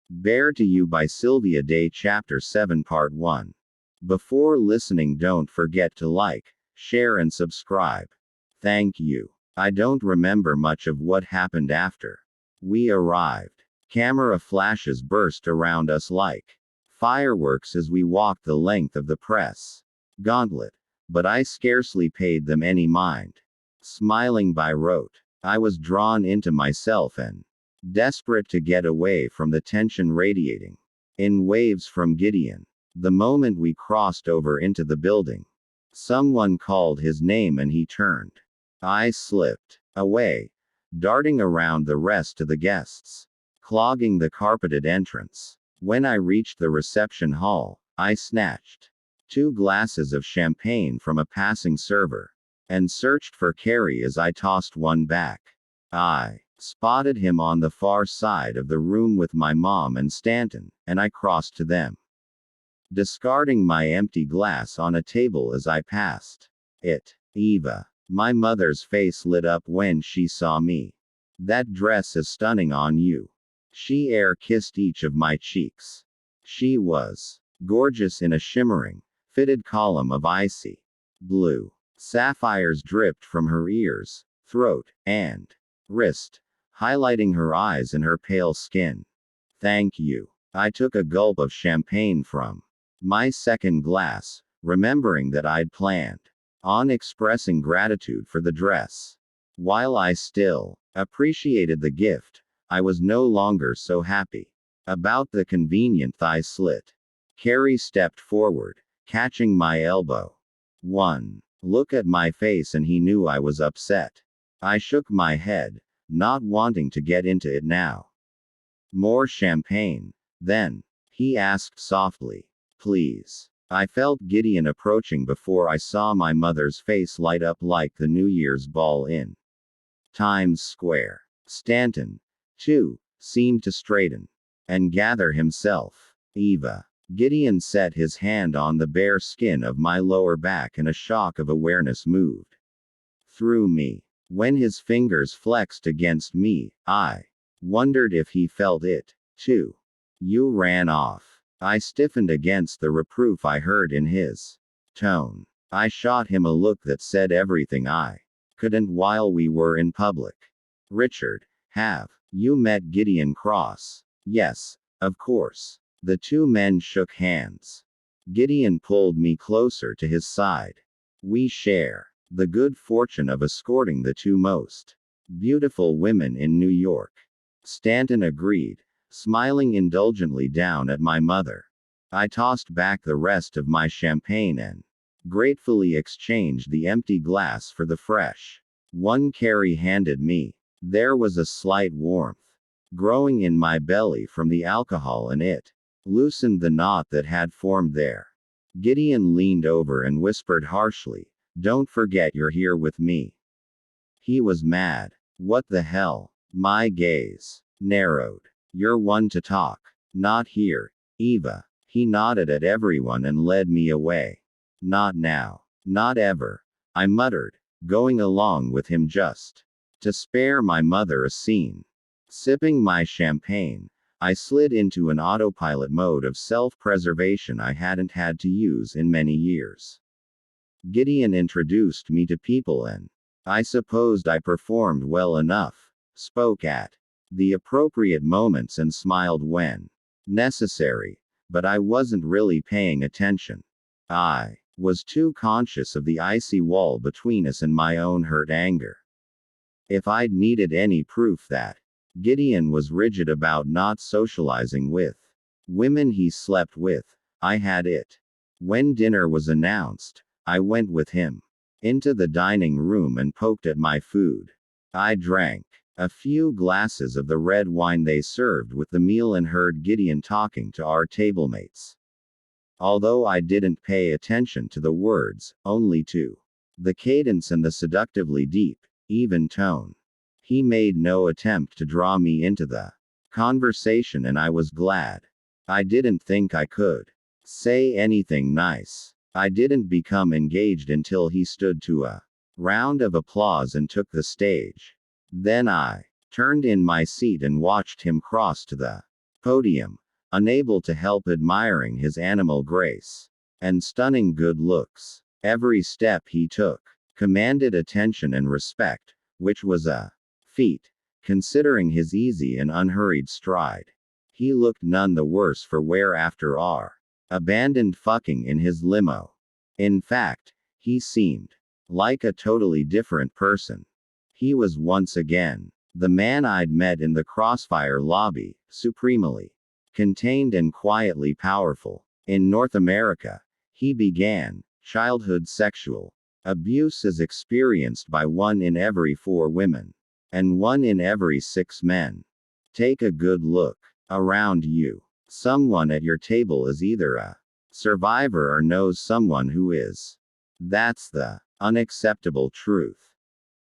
Bear to You by Sylvia Day Chapter 7 Part 1. Before listening, don't forget to like, share, and subscribe. Thank you. I don't remember much of what happened after we arrived. Camera flashes burst around us like fireworks as we walked the length of the press gauntlet, but I scarcely paid them any mind. Smiling by rote, I was drawn into myself and desperate to get away from the tension radiating in waves from Gideon. The moment we crossed over into the building, someone called his name and he turned. I slipped away, darting around the rest of the guests, clogging the carpeted entrance. When I reached the reception hall, I snatched 2 glasses of champagne from a passing server and searched for Carrie as I tossed one back. I spotted him on the far side of the room with my mom and Stanton, and I crossed to them, discarding my empty glass on a table as I passed it. Eva. My mother's face lit up when she saw me. That dress is stunning on you. She air kissed each of my cheeks. She was gorgeous in a shimmering, fitted column of icy blue. Sapphires dripped from her ears, throat, and wrist, highlighting her eyes and her pale skin. Thank you. I took a gulp of champagne from my second glass, remembering that I'd planned on expressing gratitude for the dress. While I still appreciated the gift, I was no longer so happy about the convenient thigh slit. Carrie stepped forward, catching my elbow. One look at my face and he knew I was upset. I shook my head, not wanting to get into it now. More champagne, then? He asked softly. Please. I felt Gideon approaching before I saw my mother's face light up like the New Year's ball in Times Square. Stanton, too, seemed to straighten and gather himself. Eva. Gideon set his hand on the bare skin of my lower back and a shock of awareness moved through me. When his fingers flexed against me, I wondered if he felt it, too. You ran off. I stiffened against the reproof I heard in his tone. I shot him a look that said everything I couldn't while we were in public. Richard, have you met Gideon Cross? Yes, of course. The 2 men shook hands. Gideon pulled me closer to his side. We share the good fortune of escorting the 2 most beautiful women in New York. Stanton agreed, smiling indulgently down at my mother. I tossed back the rest of my champagne and gratefully exchanged the empty glass for the fresh one Carrie handed me. There was a slight warmth growing in my belly from the alcohol, and it loosened the knot that had formed there. Gideon leaned over and whispered harshly, "Don't forget you're here with me." He was mad. What the hell? My gaze narrowed. You're one to talk. Not here, Eva. He nodded at everyone and led me away. Not now. Not ever. I muttered, going along with him just to spare my mother a scene. Sipping my champagne, I slid into an autopilot mode of self-preservation I hadn't had to use in many years. Gideon introduced me to people and I supposed I performed well enough, spoke at the appropriate moments and smiled when necessary, but I wasn't really paying attention. I was too conscious of the icy wall between us and my own hurt anger. If I'd needed any proof that Gideon was rigid about not socializing with women he slept with, I had it. When dinner was announced, I went with him into the dining room and poked at my food. I drank a few glasses of the red wine they served with the meal and heard Gideon talking to our tablemates. Although I didn't pay attention to the words, only to the cadence and the seductively deep, even tone. He made no attempt to draw me into the conversation, and I was glad. I didn't think I could say anything nice. I didn't become engaged until he stood to a round of applause and took the stage. Then I turned in my seat and watched him cross to the podium, unable to help admiring his animal grace and stunning good looks. Every step he took commanded attention and respect, which was a feat, considering his easy and unhurried stride. He looked none the worse for wear after our abandoned fucking in his limo. In fact, he seemed like a totally different person. He was once again the man I'd met in the Crossfire lobby, supremely contained and quietly powerful. In North America, he began, childhood sexual abuse is experienced by 1 in every 4 women, and 1 in every 6 men. Take a good look around you. Someone at your table is either a survivor or knows someone who is. That's the unacceptable truth.